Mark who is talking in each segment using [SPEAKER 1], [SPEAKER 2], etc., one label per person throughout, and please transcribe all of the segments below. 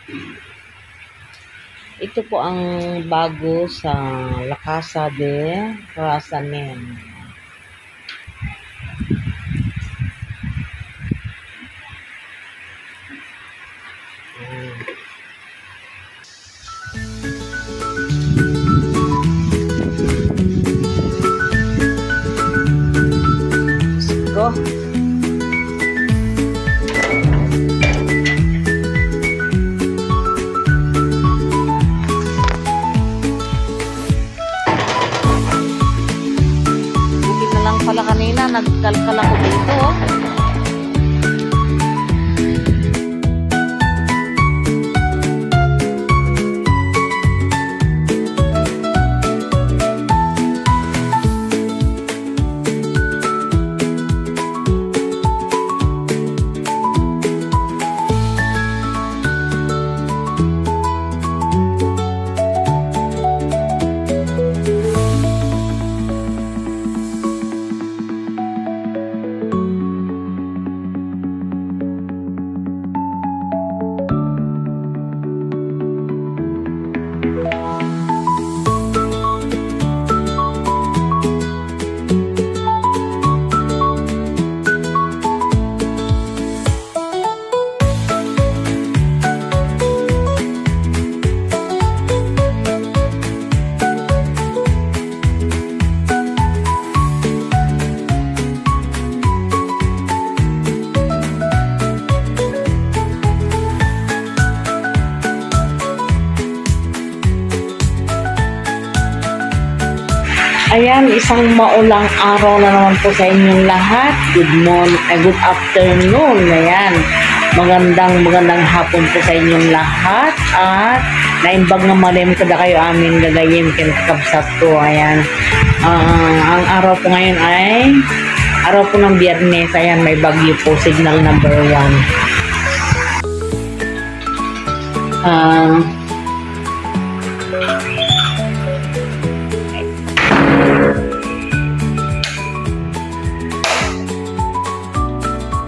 [SPEAKER 1] Ito po ang bago sa La Casa de Rasanen. Let's go. Pala kanina nagkalkal ako dito. Ayan, isang maulang araw na naman po sa inyong lahat. Good morning, good afternoon. Ayan, magandang hapon po sa inyong lahat. At naimbag na malim kada kayo amin gagayim kinakabsat to. Ayan, ang araw po ngayon ay araw po ng Biyernes. Ayan, may bagyo po, signal number 1.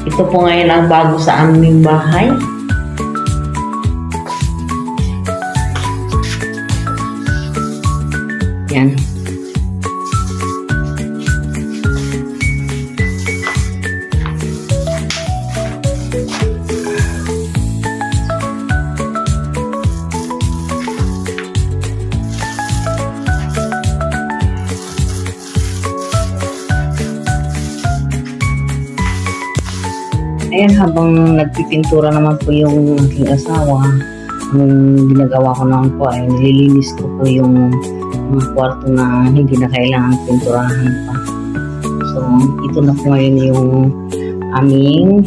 [SPEAKER 1] Ito po ngayon ang bago sa aming bahay. Yan. Ayan, habang nagpipintura naman po yung aking asawa, ang ginagawa ko naman po ay nililinis ko po yung mga kwarto na hindi na kailangan pinturahan pa. So, ito na po ngayon yung aming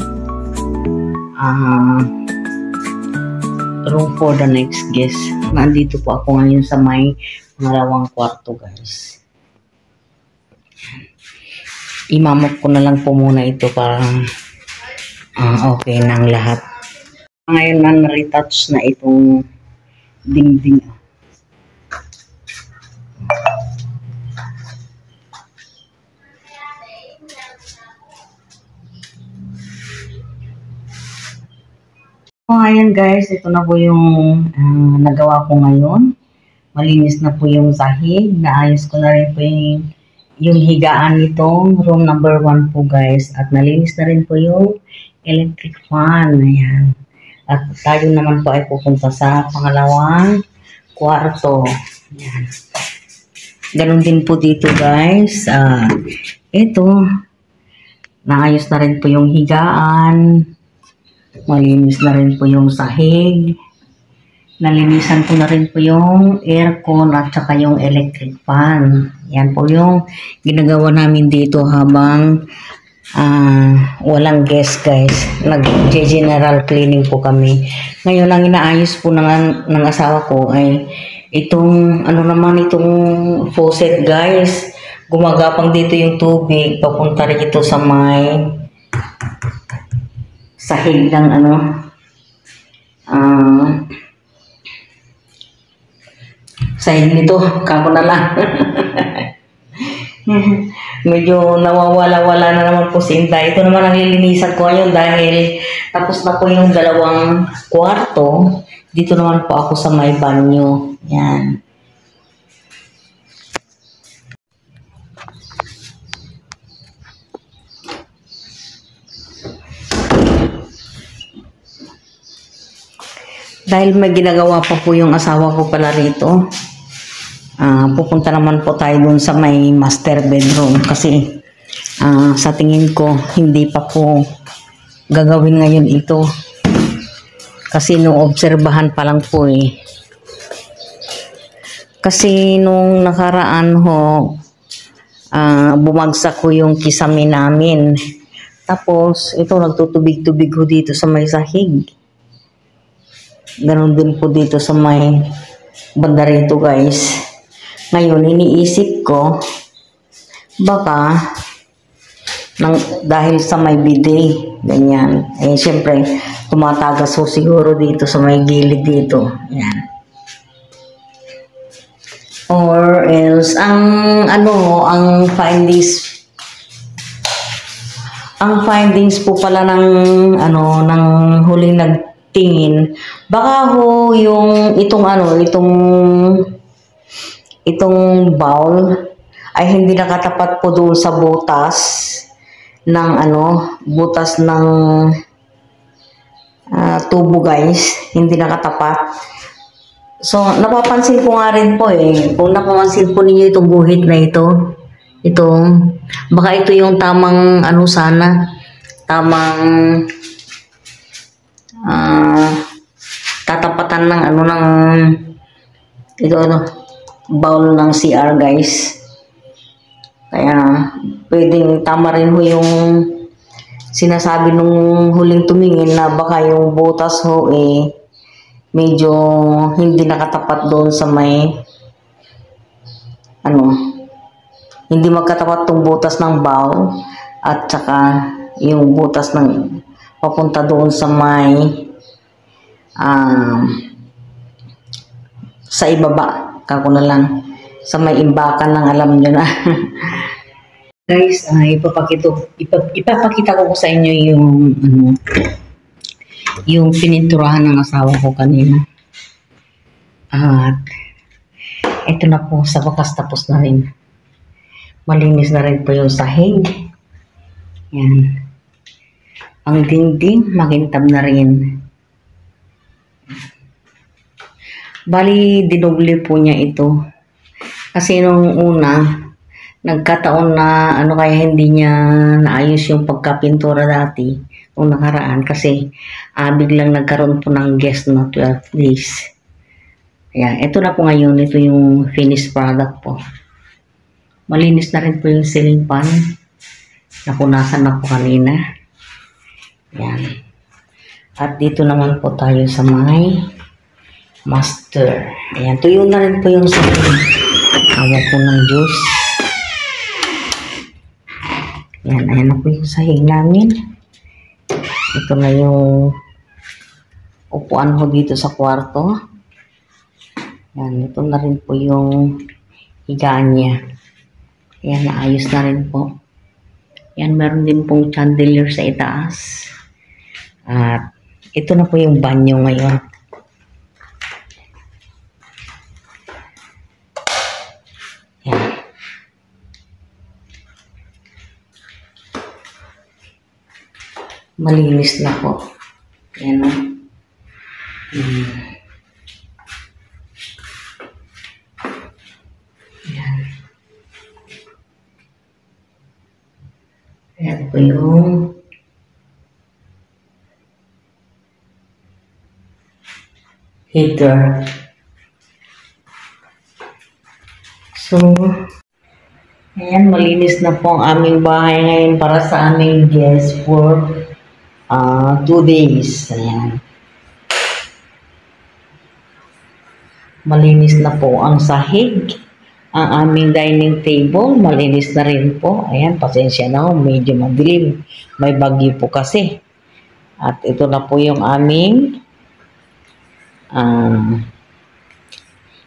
[SPEAKER 1] room for the next guest. Nandito po ako ngayon sa may pangalawang kwarto, guys. Imamok ko na lang po muna ito para okay ng lahat. Ngayon na retouch na itong dingding. Ayan guys, ito na po yung nagawa ko ngayon. Malinis na po yung sahig. Naayos ko na rin po yung higaan nitong room number 1 po guys. At nalinis na rin po yung electric fan. Ayan. At tayo naman po ay pupunta sa pangalawang kwarto. Ayan. Ganon din po dito guys. Ito. Naayos na rin po yung higaan. Malinis na rin po yung sahig. Nalinisan ko na rin po yung aircon at saka yung electric fan. Yan po yung ginagawa namin dito habang walang guest guys. Nag-general cleaning po kami. Ngayon ang inaayos po ng asawa ko ay itong itong faucet guys. Gumagapang dito yung tubig papunta rito sa may sahig ng sahig nito. Kako na lang. Medyo nawawala-wala na naman po si Inday. Ito naman ang lilinisan ko ngayon dahil tapos na po yung dalawang kwarto. Dito naman po ako sa may banyo. Yan. Dahil may ginagawa pa po yung asawa ko pala rito, pupunta naman po tayo dun sa may master bedroom kasi sa tingin ko hindi pa po gagawin ngayon ito kasi nung obserbahan pa lang po eh. Kasi nung nakaraan ho, bumagsak ko yung kisame namin. Tapos ito nagtutubig-tubig ko dito sa may sahig. Ganon din po dito sa may banda rito guys. Ngayon iniisip ko baka dahil sa may bidet ganyan. Eh syempre tumatagas po siguro dito sa may gilid dito. Yan. Or else ang findings po pala ng huling nagtingin, baka ho yung itong bowl ay hindi nakatapat po doon sa butas ng tubo guys, hindi nakatapat. So napapansin ko nga rin po eh, kung napapansin po ninyo itong guhit na ito, baka ito yung tamang tatapatan ng bowl ng CR guys. Kaya pwedeng tama rin ho yung sinasabi nung huling tumingin na baka yung butas ho eh medyo hindi nakatapat doon sa may hindi magkatapat tong butas ng bowl at saka yung butas ng papunta doon sa may sa ibaba kako na lang sa may imbakan ng alam nyo na. Guys, ipapakita ko sa inyo yung pininturahan ng asawa ko kanina. At ito na po, sa wakas tapos na rin. Malinis na rin po yung sahig. Yan. Ang dingding, makintab na rin. Bali, dinoble po niya ito. Kasi nung una, nagkataon na kaya hindi niya naayos yung pagkapintura dati nung nakaraan kasi biglang nagkaroon po ng guest na 12 days. Ayan, ito na po ngayon, ito yung finished product po. Malinis na rin po yung ceiling fan. Napunasan na po kanina. Ayan. At dito naman po tayo sa may master. Ayan, tuyo na rin po yung sahig. Awa po ng Diyos. Ayan, ayan na po yung sahig namin. Ito na yung upuan ko dito sa kwarto. Ayan, ito na rin po yung higaan niya. Ayan, naayos na rin po. Ayan, meron din pong chandelier sa itaas. At ito na po yung banyo ngayon. Ayan. Malinis na po. Ayan na. Ayan. Ayan po yung heater. So, ayan, malinis na po ang aming bahay ngayon para sa aming guest for 2 days. Ayan. Malinis na po ang sahig. Ang aming dining table, malinis na rin po. Ayan, pasensya na ho, medyo madilim. May bagyo po kasi. At ito na po yung aming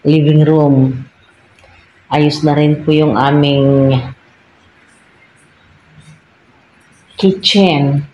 [SPEAKER 1] living room. Ayos na rin po yung aming kitchen.